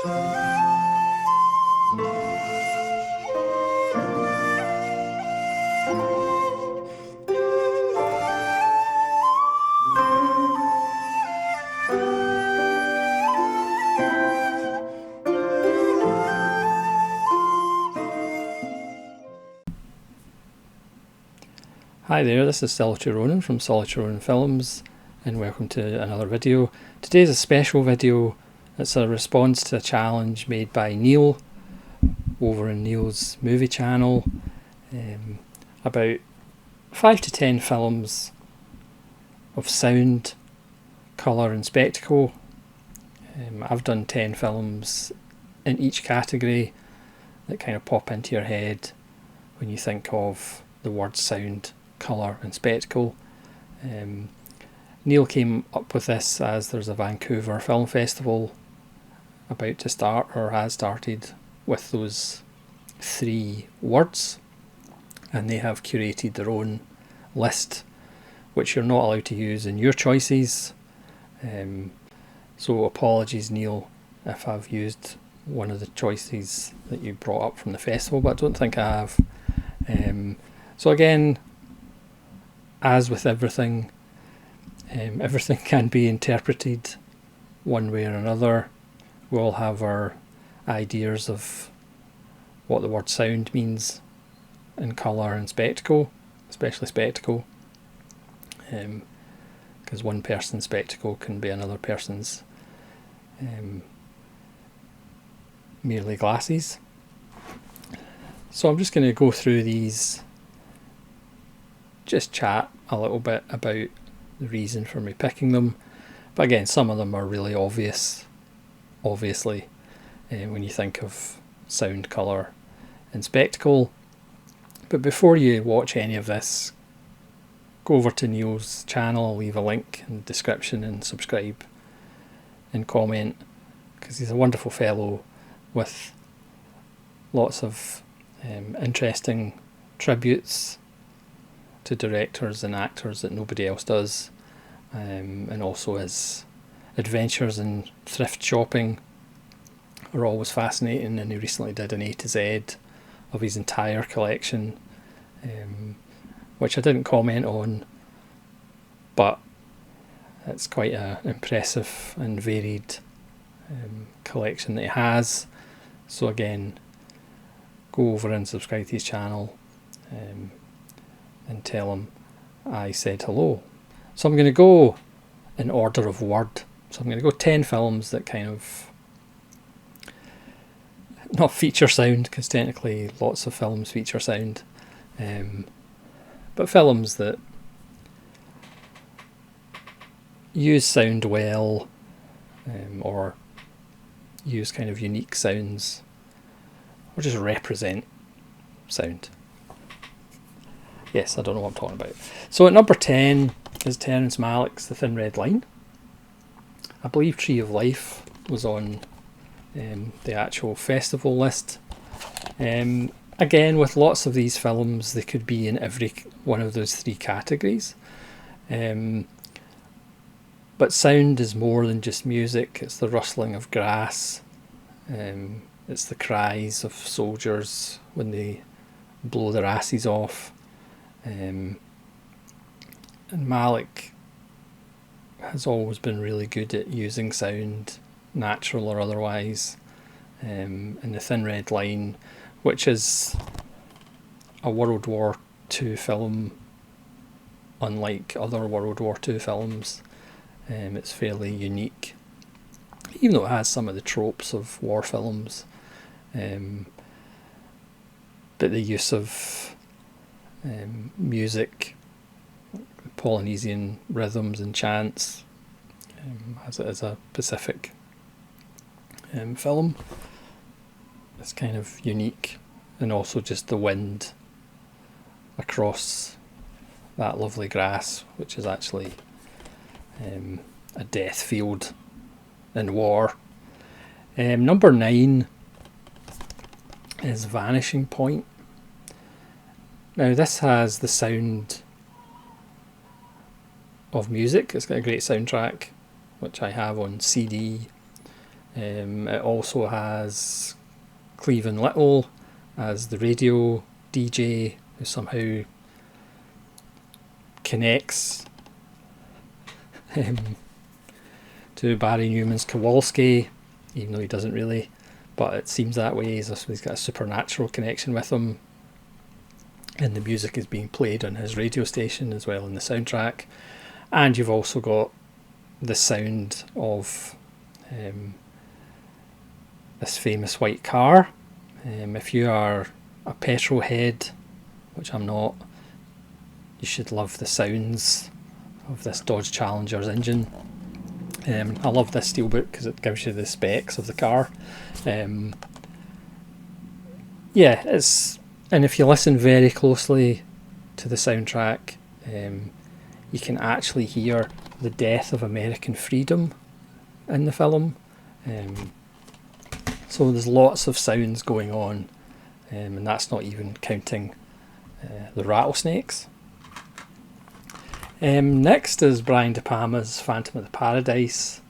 Hi there, this is Solitary Ronin from Solitary Ronin Films, and welcome to another video. Today's a special video. It's a response to a challenge made by Neil over in Neil's movie channel, about 5 to 10 films of sound, colour and spectacle. I've done 10 films in each category that kind of pop into your head when you think of the word sound, colour and spectacle. Neil came up with this as there's a Vancouver Film Festival about to start, or has started, with those 3 words, and they have curated their own list which you're not allowed to use in your choices. So apologies, Neil, if I've used one of the choices that you brought up from the festival, but I don't think I have. So again, as with everything, everything can be interpreted one way or another. We all have our ideas of what the word sound means in colour and spectacle, especially spectacle, because one person's spectacle can be another person's merely glasses. So I'm just going to go through these, just chat a little bit about the reason for me picking them. But again, some of them are really obviously, when you think of sound, colour and spectacle. But before you watch any of this, go over to Neil's channel. I'll leave a link in the description, and subscribe and comment, because he's a wonderful fellow with lots of interesting tributes to directors and actors that nobody else does, and also his adventures in thrift shopping are always fascinating, and he recently did an A to Z of his entire collection, which I didn't comment on, but it's quite an impressive and varied collection that he has. So again, go over and subscribe to his channel, and tell him I said hello. So I'm going to go in order of word. So I'm going to go 10 films that kind of, not feature sound, because technically lots of films feature sound, but films that use sound well, or use kind of unique sounds, or just represent sound. Yes, I don't know what I'm talking about. So at number 10 is Terrence Malick's The Thin Red Line. I believe Tree of Life was on the actual festival list. Again, with lots of these films, they could be in every one of those 3 categories. But sound is more than just music. It's the rustling of grass. It's the cries of soldiers when they blow their asses off. And Malick has always been really good at using sound, natural or otherwise, in The Thin Red Line, which is a World War II film, unlike other World War II films. It's fairly unique, even though it has some of the tropes of war films, but the use of music, Polynesian rhythms and chants, as it is a Pacific film, it's kind of unique. And also just the wind across that lovely grass, which is actually a death field in war. Number 9 is Vanishing Point. Now this has the sound of music. It's got a great soundtrack, which I have on CD. It also has Cleven Little as the radio DJ who somehow connects to Barry Newman's Kowalski, even though he doesn't really, but it seems that way. He's got a supernatural connection with him, and the music is being played on his radio station as well in the soundtrack. And you've also got the sound of this famous white car. If you are a petrol head, which I'm not, you should love the sounds of this Dodge Challenger's engine. I love this steelbook because it gives you the specs of the car. And if you listen very closely to the soundtrack, you can actually hear the death of American freedom in the film. So there's lots of sounds going on, and that's not even counting the rattlesnakes. Next is Brian De Palma's Phantom of the Paradise,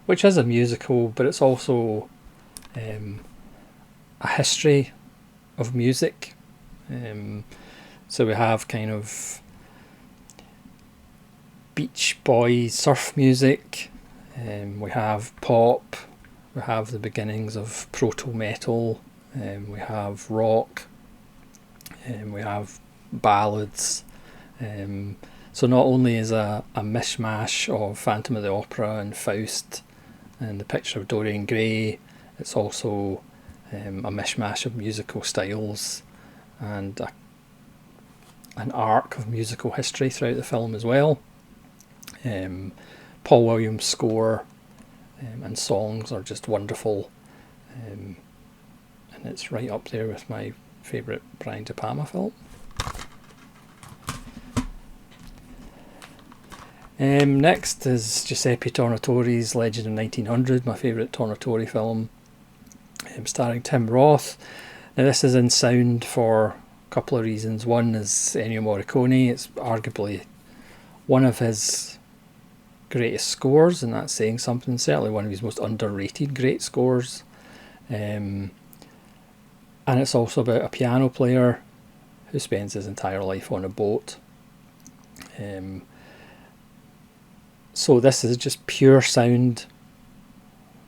which is a musical, but it's also a history of music. So we have kind of Beach Boys surf music, we have pop, we have the beginnings of proto-metal, we have rock, we have ballads. So not only is a mishmash of Phantom of the Opera and Faust and The Picture of Dorian Gray, it's also a mishmash of musical styles and an arc of musical history throughout the film as well. Paul Williams' score and songs are just wonderful, and it's right up there with my favourite Brian De Palma film. Next is Giuseppe Tornatore's Legend of 1900, my favourite Tornatore film, starring Tim Roth. Now this is in sound for a couple of reasons. One is Ennio Morricone. It's arguably one of his greatest scores, and that's saying something. Certainly one of his most underrated great scores. And it's also about a piano player who spends his entire life on a boat. So this is just pure sound,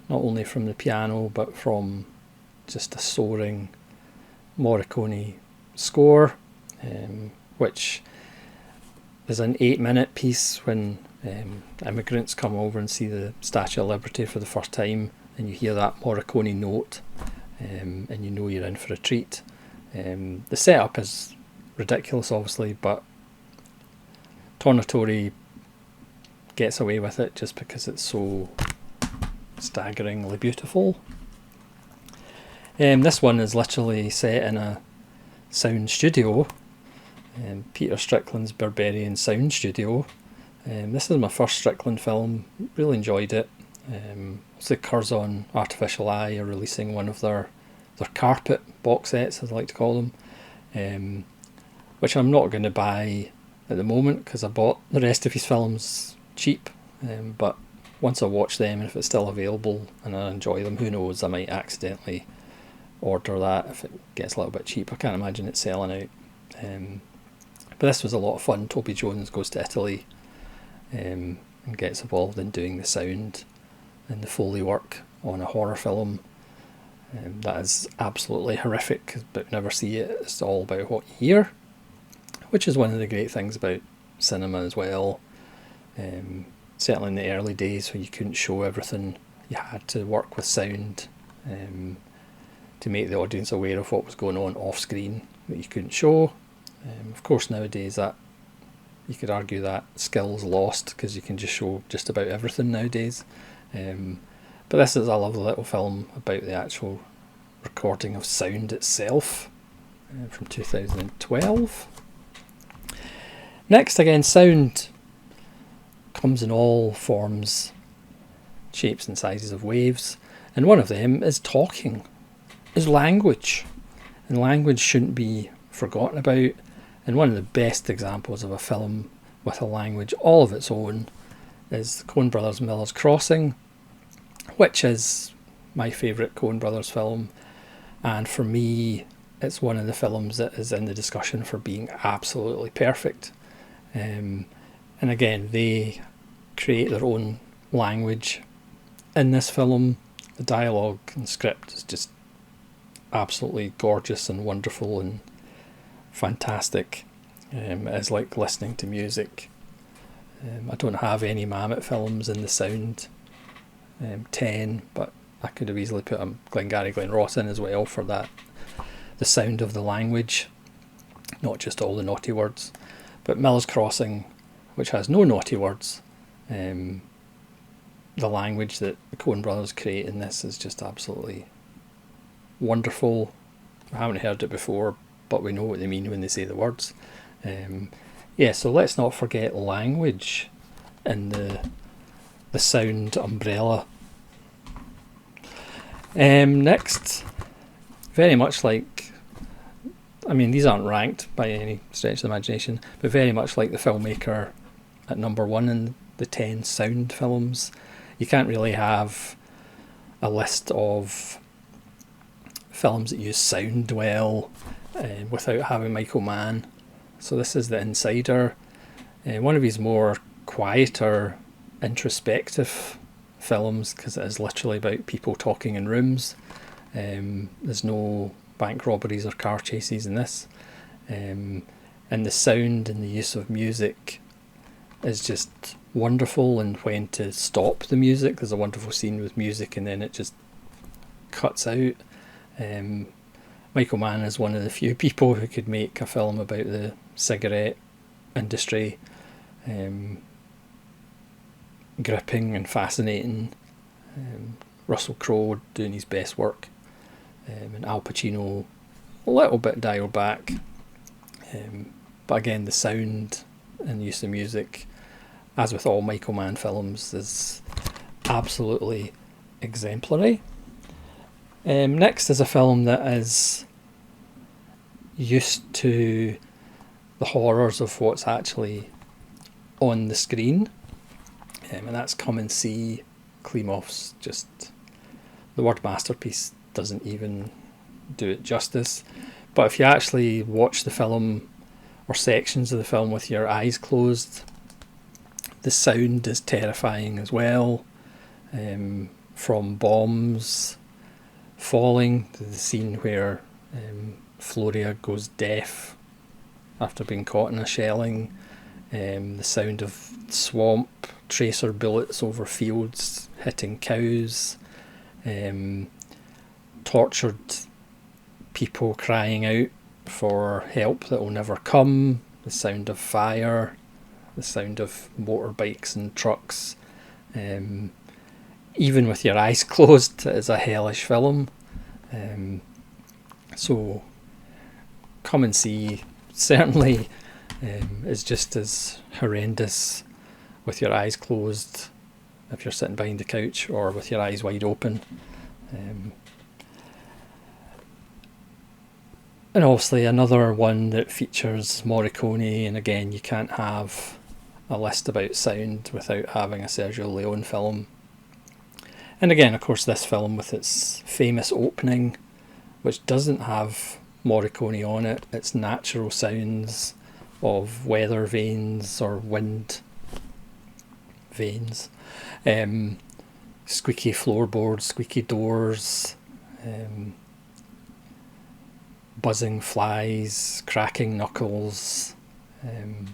not only from the piano but from just a soaring Morricone score, which is an 8-minute piece when immigrants come over and see the Statue of Liberty for the first time, and you hear that Morricone note, and you know you're in for a treat. The setup is ridiculous obviously, but Tornatore gets away with it just because it's so staggeringly beautiful. This one is literally set in a sound studio, Peter Strickland's Berberian Sound Studio. This is my first Strickland film, really enjoyed it. Also Curzon Artificial Eye are releasing one of their carpet box sets, as I like to call them, which I'm not going to buy at the moment because I bought the rest of his films cheap, but once I watch them, and if it's still available and I enjoy them, who knows, I might accidentally order that if it gets a little bit cheap. I can't imagine it selling out. But this was a lot of fun. Toby Jones goes to Italy and gets involved in doing the sound and the Foley work on a horror film that is absolutely horrific, but never see it. It's all about what you hear, which is one of the great things about cinema as well. Certainly in the early days when you couldn't show everything, you had to work with sound to make the audience aware of what was going on off screen that you couldn't show. Of course nowadays that you could argue that skill's lost because you can just show just about everything nowadays. But this is a lovely little film about the actual recording of sound itself from 2012. Next, again, sound comes in all forms, shapes and sizes of waves, and one of them is talking, is language, and language shouldn't be forgotten about. And one of the best examples of a film with a language all of its own is the Coen Brothers' Miller's Crossing, which is my favourite Coen Brothers film. And for me, it's one of the films that is in the discussion for being absolutely perfect. And again, they create their own language in this film. The dialogue and script is just absolutely gorgeous and wonderful and fantastic. It's like listening to music. I don't have any Mamet films in the sound 10, but I could have easily put Glengarry Glen Ross in as well for that, the sound of the language, not just all the naughty words. But Miller's Crossing, which has no naughty words, the language that the Coen Brothers create in this is just absolutely wonderful. I haven't heard it before, but we know what they mean when they say the words. So let's not forget language in the sound umbrella. Next, very much like, I mean, these aren't ranked by any stretch of the imagination, but very much like the filmmaker at number 1 in the 10 sound films. You can't really have a list of films that use sound well without having Michael Mann. So this is The Insider, one of his more quieter, introspective films, because it is literally about people talking in rooms. There's no bank robberies or car chases in this. And the sound and the use of music is just wonderful, and when to stop the music, there's a wonderful scene with music and then it just cuts out. Michael Mann is one of the few people who could make a film about the cigarette industry, gripping and fascinating. Russell Crowe doing his best work, and Al Pacino a little bit dialed back, but again the sound and use of music, as with all Michael Mann films, is absolutely exemplary. Next is a film that is used to the horrors of what's actually on the screen, and that's Come and See. Klimov's just, the word masterpiece doesn't even do it justice. But if you actually watch the film or sections of the film with your eyes closed, the sound is terrifying as well, from bombs falling to the scene where Floria goes deaf after being caught in a shelling, the sound of swamp, tracer bullets over fields hitting cows, tortured people crying out for help that will never come, the sound of fire, the sound of motorbikes and trucks. Even with your eyes closed, it is a hellish film. So Come and See certainly is just as horrendous with your eyes closed if you're sitting behind the couch, or with your eyes wide open. And obviously another one that features Morricone, and again you can't have a list about sound without having a Sergio Leone film. And again, of course, this film with its famous opening, which doesn't have Morricone on it, it's natural sounds of weather vanes or wind vanes, squeaky floorboards, squeaky doors, buzzing flies, cracking knuckles, and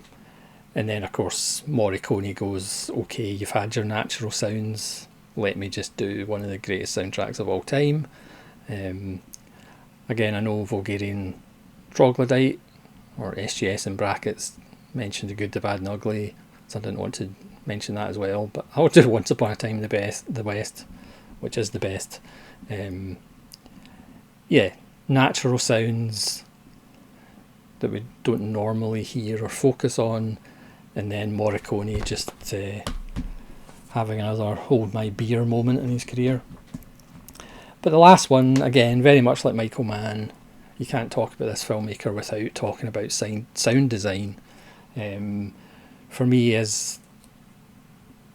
then of course Morricone goes, okay, you've had your natural sounds, let me just do one of the greatest soundtracks of all time. Again, I know Vulgarian Troglodyte, or SGS in brackets, mentioned The Good, the Bad and Ugly, so I didn't want to mention that as well, but I'll do Once Upon a Time in the West, which is the best. Natural sounds that we don't normally hear or focus on, and then Morricone just having another hold my beer moment in his career. But the last one, again, very much like Michael Mann, you can't talk about this filmmaker without talking about sound design. For me, is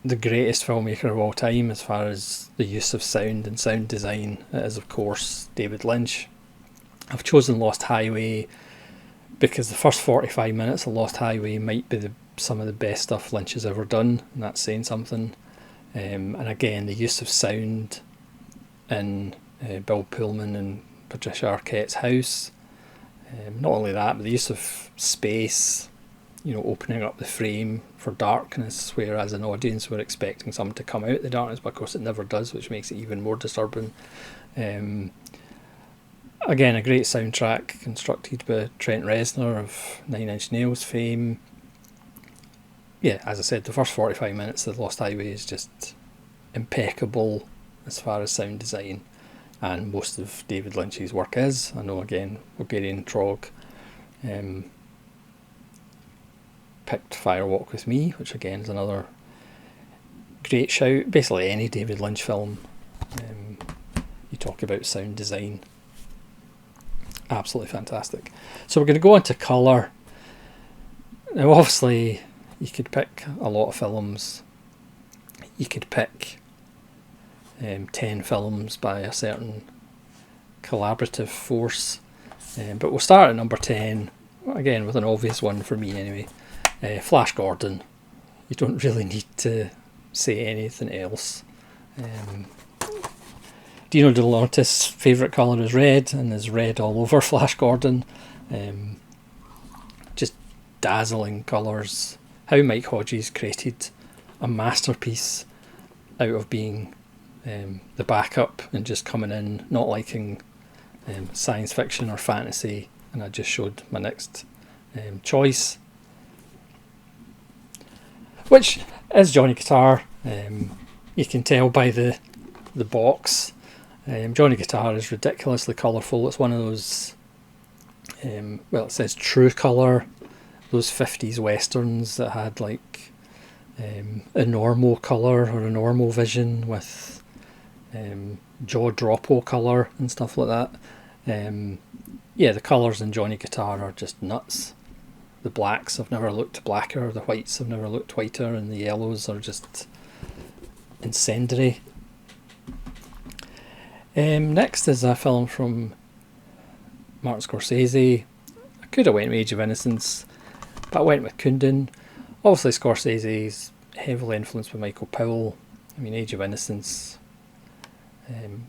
the greatest filmmaker of all time as far as the use of sound and sound design. It is, of course, David Lynch. I've chosen Lost Highway because the first 45 minutes of Lost Highway might be some of the best stuff Lynch has ever done, and that's saying something. And again, the use of sound in Bill Pullman and Patricia Arquette's house. Not only that, but the use of space, opening up the frame for darkness, where as an audience we're expecting something to come out of the darkness, but of course it never does, which makes it even more disturbing. Again, a great soundtrack constructed by Trent Reznor of Nine Inch Nails fame. Yeah, as I said, the first 45 minutes of Lost Highway is just impeccable as far as sound design, and most of David Lynch's work is. I know, again, Bulgarian Trog picked Fire Walk with Me, which again is another great shout. Basically any David Lynch film, you talk about sound design, absolutely fantastic. So we're going to go on to colour. Now obviously you could pick a lot of films. You could pick 10 films by a certain collaborative force, but we'll start at number 10, again with an obvious one for me anyway. Flash Gordon. You don't really need to say anything else. Dino De Laurentiis' favourite colour is red, and there's red all over Flash Gordon. Just dazzling colours. How Mike Hodges created a masterpiece out of being the backup and just coming in, not liking science fiction or fantasy, and I just showed my next choice, which is Johnny Guitar. You can tell by the box. Johnny Guitar is ridiculously colourful. It's one of those, it says True Colour, those 50s westerns that had like a normal colour or a normal vision with jaw-droppo colour and stuff like that. The colours in Johnny Guitar are just nuts. The blacks have never looked blacker, the whites have never looked whiter, and the yellows are just incendiary. Next is a film from Martin Scorsese. I could have went with Age of Innocence, but I went with Kundun. Obviously Scorsese is heavily influenced by Michael Powell. I mean, Age of Innocence,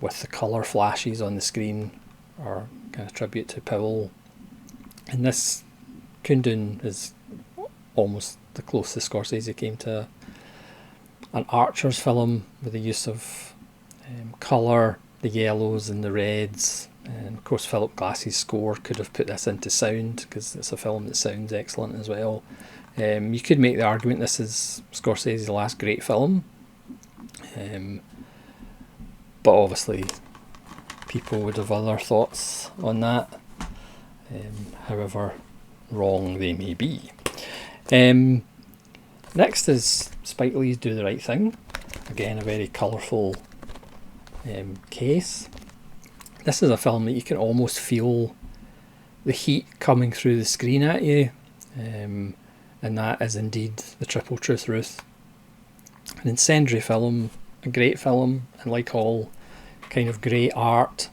with the colour flashes on the screen, are kind of tribute to Powell. And this Kundun is almost the closest Scorsese came to an Archer's film, with the use of colour, the yellows and the reds. And of course Philip Glass's score could have put this into sound, because it's a film that sounds excellent as well. You could make the argument this is Scorsese's last great film, but obviously people would have other thoughts on that, however wrong they may be. Next is Spike Lee's Do the Right Thing. Again, a very colourful case. This is a film that you can almost feel the heat coming through the screen at you, and that is indeed The Triple Truth Ruth. An incendiary film, a great film, and like all kind of great art,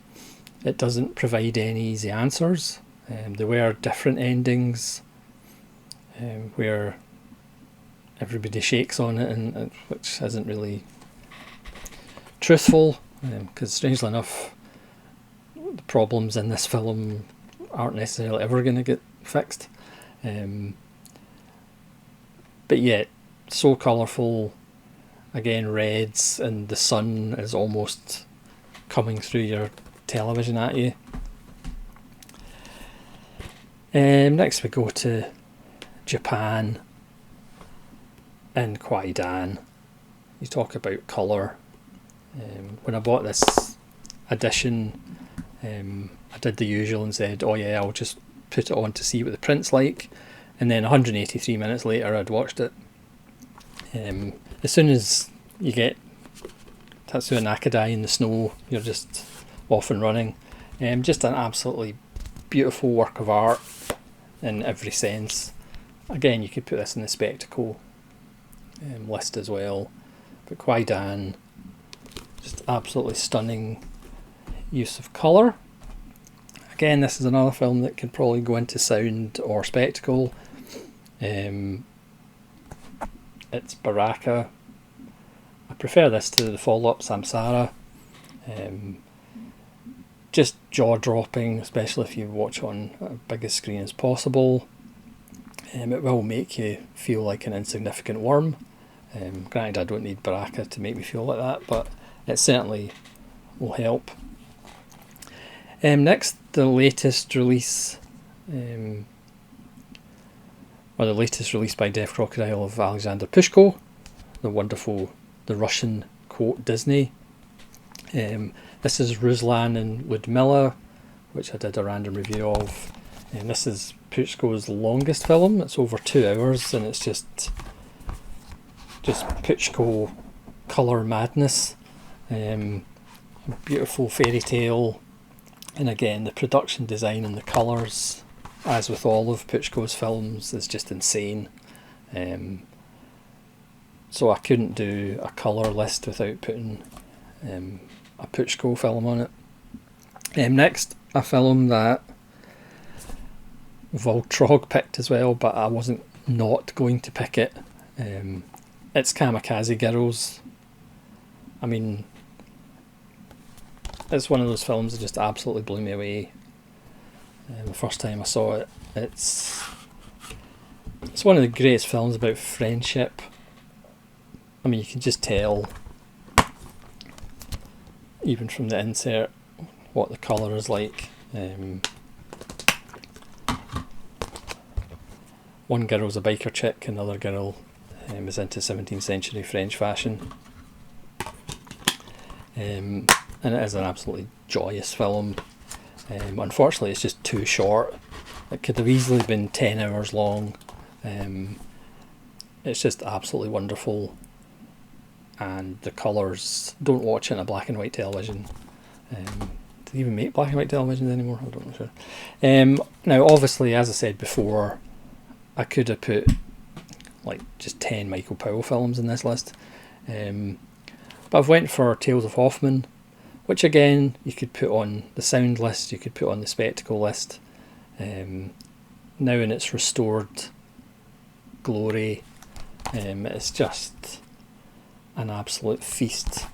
it doesn't provide any easy answers. There were different endings where everybody shakes on it, and which isn't really truthful, because strangely enough the problems in this film aren't necessarily ever going to get fixed. But yet, so colourful, again reds, and the sun is almost coming through your television at you. Next we go to Japan and Kwaidan. You talk about colour. When I bought this edition, I did the usual and said, oh yeah, I'll just put it on to see what the print's like, and then 183 minutes later I'd watched it. As soon as you get Tatsuya Nakadai in the snow, you're just off and running. Just an absolutely beautiful work of art in every sense. Again, you could put this in the spectacle list as well. But Kwai-Dan, just absolutely stunning use of colour. Again, this is another film that could probably go into sound or spectacle. It's Baraka. I prefer this to the follow-up Samsara. Just jaw-dropping, especially if you watch on a biggest screen as possible. It will make you feel like an insignificant worm. Granted, I don't need Baraka to make me feel like that, but it certainly will help. Next, the latest release, the latest release by Deaf Crocodile of Alexander Pushko, the Russian quote Disney. This is Ruslan and Ludmilla, which I did a random review of. And this is Pushko's longest film. It's over 2 hours, and it's just Pushko colour madness. Beautiful fairy tale, and again the production design and the colours, as with all of Pushko's films, is just insane. So I couldn't do a colour list without putting a Pushko film on it. Next, a film that Voltrog picked as well, but I wasn't not going to pick it. It's Kamikaze Girls. I mean, it's one of those films that just absolutely blew me away. The first time I saw it, it's one of the greatest films about friendship. I mean, you can just tell, even from the insert, what the colour is like. One girl's a biker chick, another girl is into 17th century French fashion. And it is an absolutely joyous film. Unfortunately, it's just too short. It could have easily been 10 hours long. It's just absolutely wonderful. And the colours, don't watch it on a black and white television. Do they even make black and white televisions anymore? I don't know. Sure. Now, obviously, as I said before, I could have put like just 10 Michael Powell films in this list. But I've went for Tales of Hoffmann, which again you could put on the sound list, you could put on the spectacle list. Now in its restored glory, it's just an absolute feast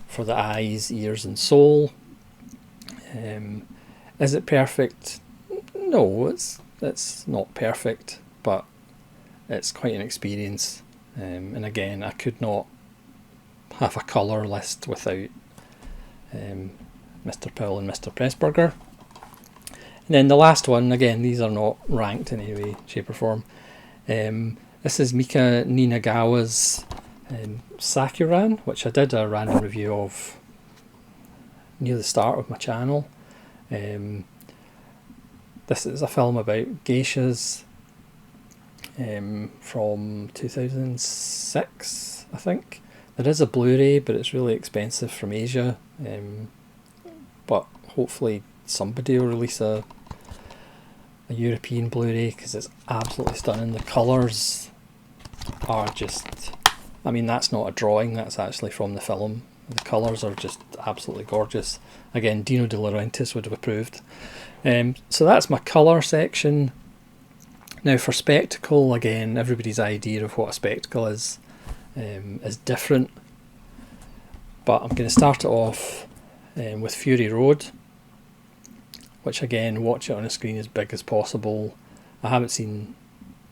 for the eyes, ears and soul. Is it perfect? No, it's not perfect, but it's quite an experience. And again, I could not have a colour list without Mr. Powell and Mr. Pressburger. And then the last one, again, these are not ranked in any way, shape or form. This is Mika Ninagawa's Sakuran, which I did a random review of near the start of my channel. This is a film about geishas from 2006, I think. There is a Blu-ray, but it's really expensive from Asia. But hopefully somebody will release a European Blu-ray, because it's absolutely stunning. The colours are just, I mean, that's not a drawing, that's actually from the film. The colours are just absolutely gorgeous. Again, Dino De Laurentiis would have approved. So that's my colour section. Now for spectacle, again, everybody's idea of what a spectacle is different. But I'm going to start it off with Fury Road, which again, watch it on a screen as big as possible. I haven't seen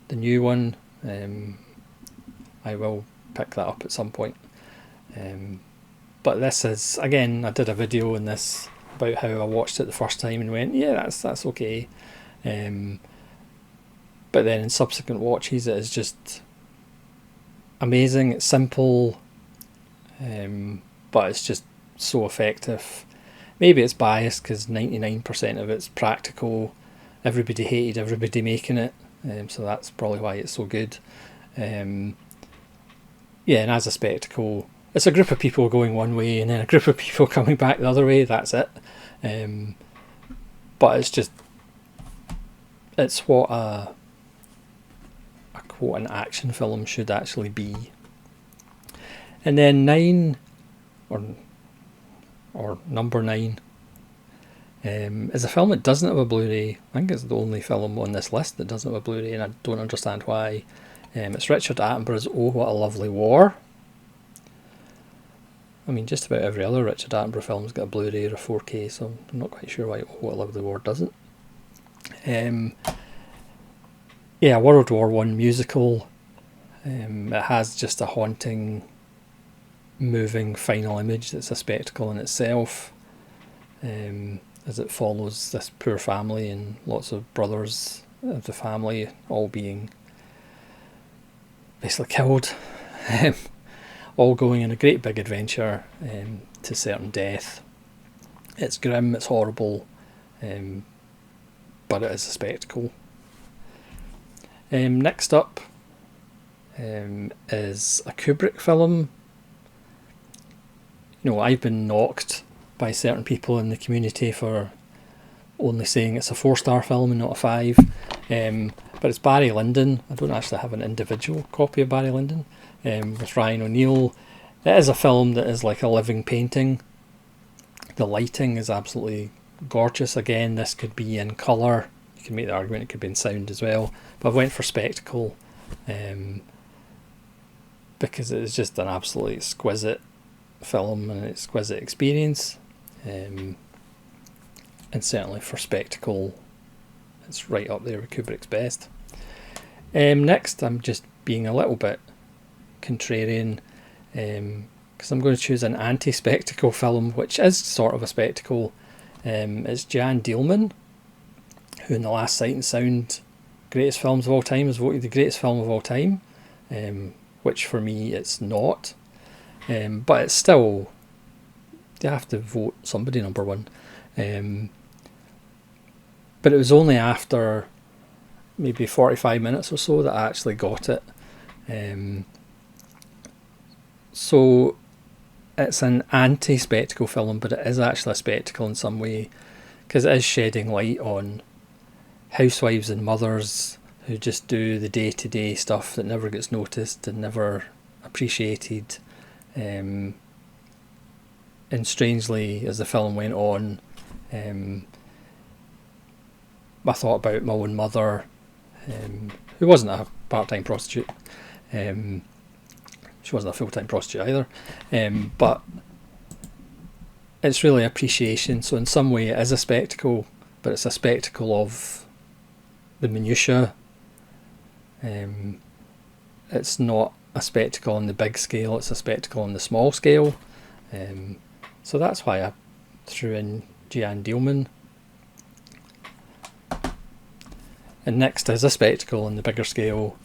the new one. I will pick that up at some point. But this is, again, I did a video on this about how I watched it the first time and went, yeah, that's okay. But then in subsequent watches, it is just amazing. It's simple, but it's just so effective. Maybe it's biased because 99% of it's practical. Everybody hated everybody making it, so that's probably why it's so good. Yeah, and as a spectacle, it's a group of people going one way and then a group of people coming back the other way. That's it. But it's what a quote an action film should actually be. And then 9, or number 9, is a film that doesn't have a Blu-ray. I think it's the only film on this list that doesn't have a Blu-ray, and I don't understand why. It's Richard Attenborough's Oh, What a Lovely War. I mean, just about every other Richard Attenborough film's got a Blu-ray or a 4K, so I'm not quite sure why Oh, What a Lovely War doesn't. Yeah, World War One musical. It has just a haunting, moving final image that's a spectacle in itself, as it follows this poor family and lots of brothers of the family all being basically killed, all going on a great big adventure to certain death. It's grim, it's horrible, but it is a spectacle. Next up is a Kubrick film. You know, I've been knocked by certain people in the community for only saying it's a 4-star film and not a 5. But it's Barry Lyndon. I don't actually have an individual copy of Barry Lyndon, with Ryan O'Neal. It is a film that is like a living painting. The lighting is absolutely gorgeous. Again, this could be in colour. You can make the argument it could be in sound as well. But I went for spectacle because it is just an absolutely exquisite film and an exquisite experience. And certainly for spectacle, it's right up there with Kubrick's best. Next, I'm just being a little bit contrarian, because I'm going to choose an anti-spectacle film, which is sort of a spectacle. It's Jan Dielman, who in The Last Sight and Sound greatest films of all time is voted the greatest film of all time, which for me it's not. But it's still, you have to vote somebody number one. But it was only after maybe 45 minutes or so that I actually got it. So it's an anti-spectacle film, but it is actually a spectacle in some way, because it is shedding light on housewives and mothers who just do the day-to-day stuff that never gets noticed and never appreciated. And strangely, as the film went on, I thought about my own mother, who wasn't a part-time prostitute. She wasn't a full-time prostitute either. But it's really appreciation. So in some way it is a spectacle, but it's a spectacle of the minutiae. It's not a spectacle on the big scale, it's a spectacle on the small scale. So that's why I threw in Jan Dielman. And next is a spectacle on the bigger scale,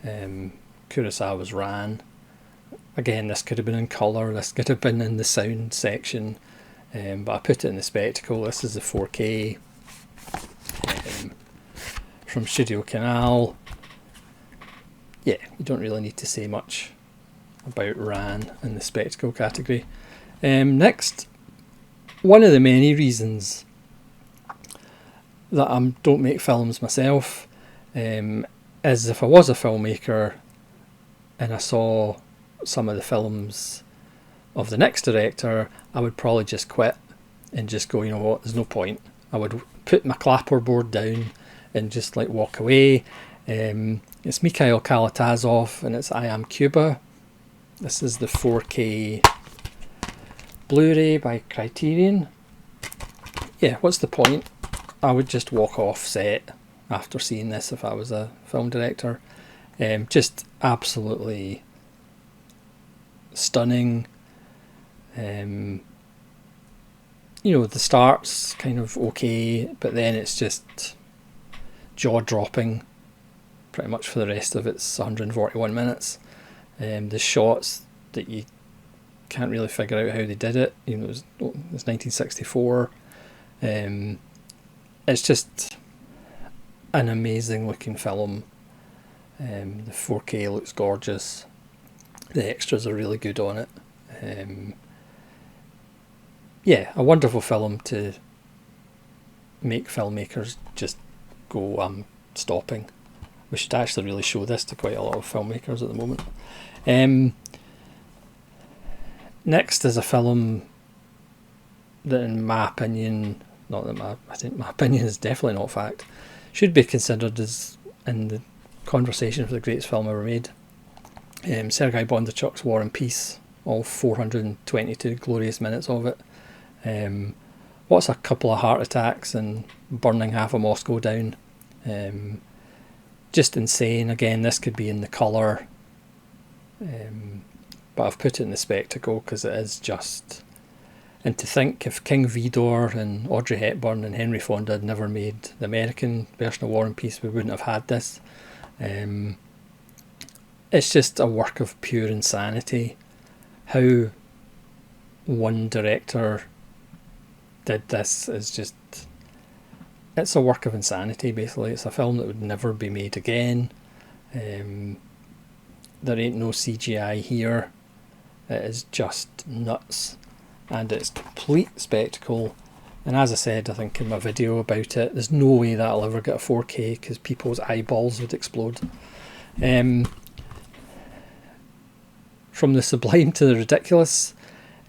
Kurosawa's Ran. Again, this could have been in colour, this could have been in the sound section, but I put it in the spectacle. This is the 4K from Studio Canal. Yeah, you don't really need to say much about Ran in the spectacle category. Next, one of the many reasons that I don't make films myself is if I was a filmmaker and I saw some of the films of the next director, I would probably just quit and just go, you know what, there's no point. I would put my clapperboard down and just like walk away. It's Mikhail Kalatazov and it's I Am Cuba. This is the 4K Blu-ray by Criterion. Yeah, what's the point? I would just walk off set after seeing this if I was a film director. Just absolutely stunning. You know, the start's kind of okay, but then it's just jaw-dropping pretty much for the rest of its 141 minutes. The shots that you can't really figure out how they did it. You know, it's 1964. It's just an amazing looking film. The 4K looks gorgeous. The extras are really good on it. Yeah, a wonderful film to make filmmakers just go, I'm stopping. We should actually really show this to quite a lot of filmmakers at the moment. Next is a film that, in my opinion, I think my opinion is definitely not fact, should be considered as in the conversation for the greatest film ever made. Sergei Bondarchuk's War and Peace, all 422 glorious minutes of it. What's a couple of heart attacks and burning half of Moscow down? Just insane. Again, this could be in the colour, but I've put it in the spectacle because it is just... And to think if King Vidor and Audrey Hepburn and Henry Fonda had never made the American version of War and Peace, we wouldn't have had this. It's just a work of pure insanity. How one director did this is just... It's a work of insanity, basically. It's a film that would never be made again. There ain't no CGI here. It is just nuts. And it's complete spectacle. And as I said, I think in my video about it, there's no way that'll ever get a 4K because people's eyeballs would explode. From the sublime to the ridiculous,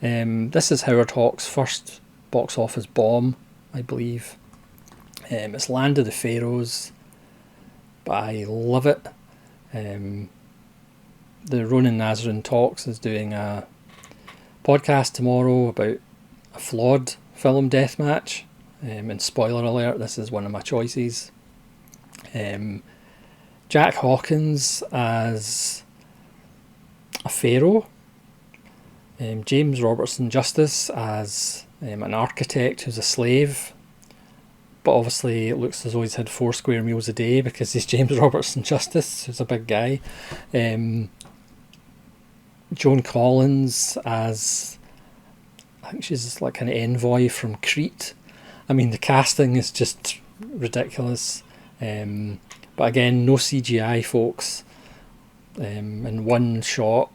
this is Howard Hawks' first box office bomb, I believe. It's Land of the Pharaohs, but I love it. The Ronan Nazarin Talks is doing a podcast tomorrow about a flawed film Deathmatch, and spoiler alert, this is one of my choices. Jack Hawkins as a pharaoh, James Robertson Justice as an architect who's a slave, but obviously it looks as though he's had 4 square meals a day because he's James Robertson Justice, who's a big guy. Joan Collins as, I think she's like an envoy from Crete. I mean, the casting is just ridiculous. But again, no CGI, folks. In one shot,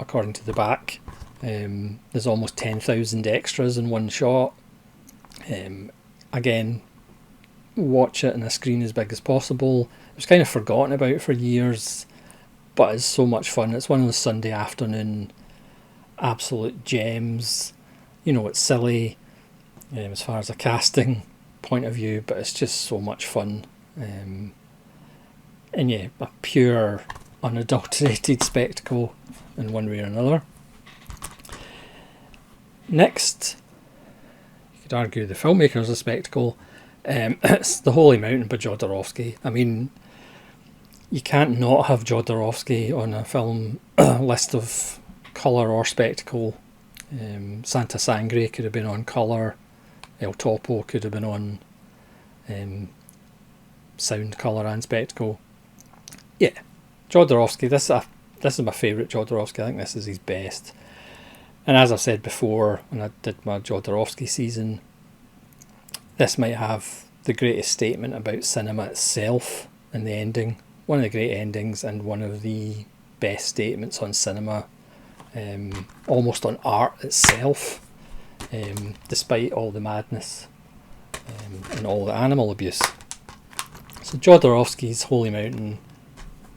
according to the back, there's almost 10,000 extras in one shot. Again, watch it on a screen as big as possible. It was kind of forgotten about for years, but it's so much fun. It's one of those Sunday afternoon absolute gems. You know, it's silly as far as a casting point of view, but it's just so much fun. And yeah, a pure, unadulterated spectacle in one way or another. Next, you could argue the filmmaker's a spectacle. It's The Holy Mountain by Jodorowsky. I mean, you can't not have Jodorowsky on a film list of colour or spectacle. Santa Sangre could have been on colour. El Topo could have been on sound, colour and spectacle. Yeah, Jodorowsky, this is my favourite Jodorowsky. I think this is his best. And as I've said before, when I did my Jodorowsky season, this might have the greatest statement about cinema itself in the ending. One of the great endings and one of the best statements on cinema, almost on art itself, despite all the madness and all the animal abuse. So Jodorowsky's Holy Mountain,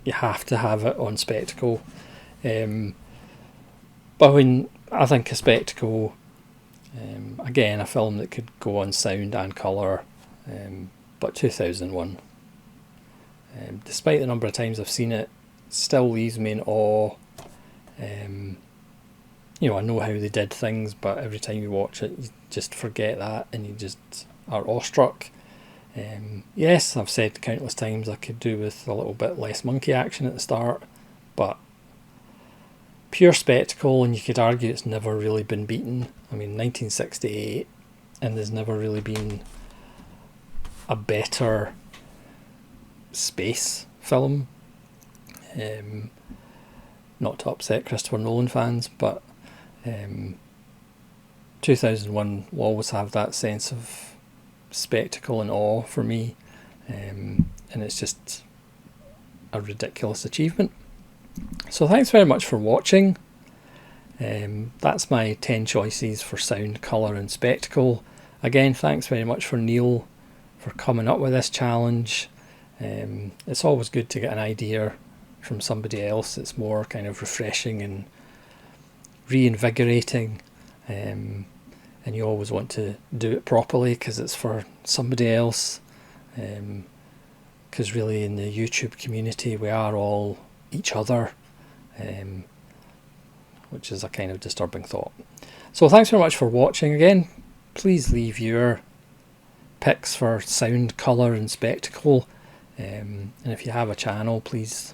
you have to have it on spectacle. But when I think a spectacle, again, a film that could go on sound and colour, but 2001. Despite the number of times I've seen it, still leaves me in awe. You know, I know how they did things, but every time you watch it, you just forget that and you just are awestruck. Yes, I've said countless times I could do with a little bit less monkey action at the start, but pure spectacle, and you could argue it's never really been beaten. I mean, 1968, and there's never really been a better space film. Not to upset Christopher Nolan fans, but 2001 will always have that sense of spectacle and awe for me, and it's just a ridiculous achievement. So thanks very much for watching. That's my 10 choices for sound, colour and spectacle. Again, thanks very much for Neil for coming up with this challenge. It's always good to get an idea from somebody else. It's more kind of refreshing and reinvigorating, and you always want to do it properly because it's for somebody else. Because really in the YouTube community we are all each other, which is a kind of disturbing thought. So thanks very much for watching again. Please leave your picks for sound, colour and spectacle, and if you have a channel, please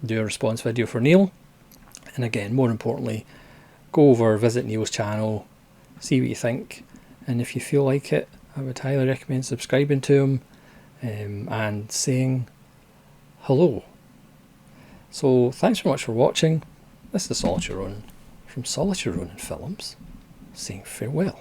do a response video for Neil. And again, more importantly, go over, visit Neil's channel, see what you think, and if you feel like it, I would highly recommend subscribing to him and saying hello. So thanks very much for watching. This is Solitary Ronin from Solitary Ronin Films, saying farewell.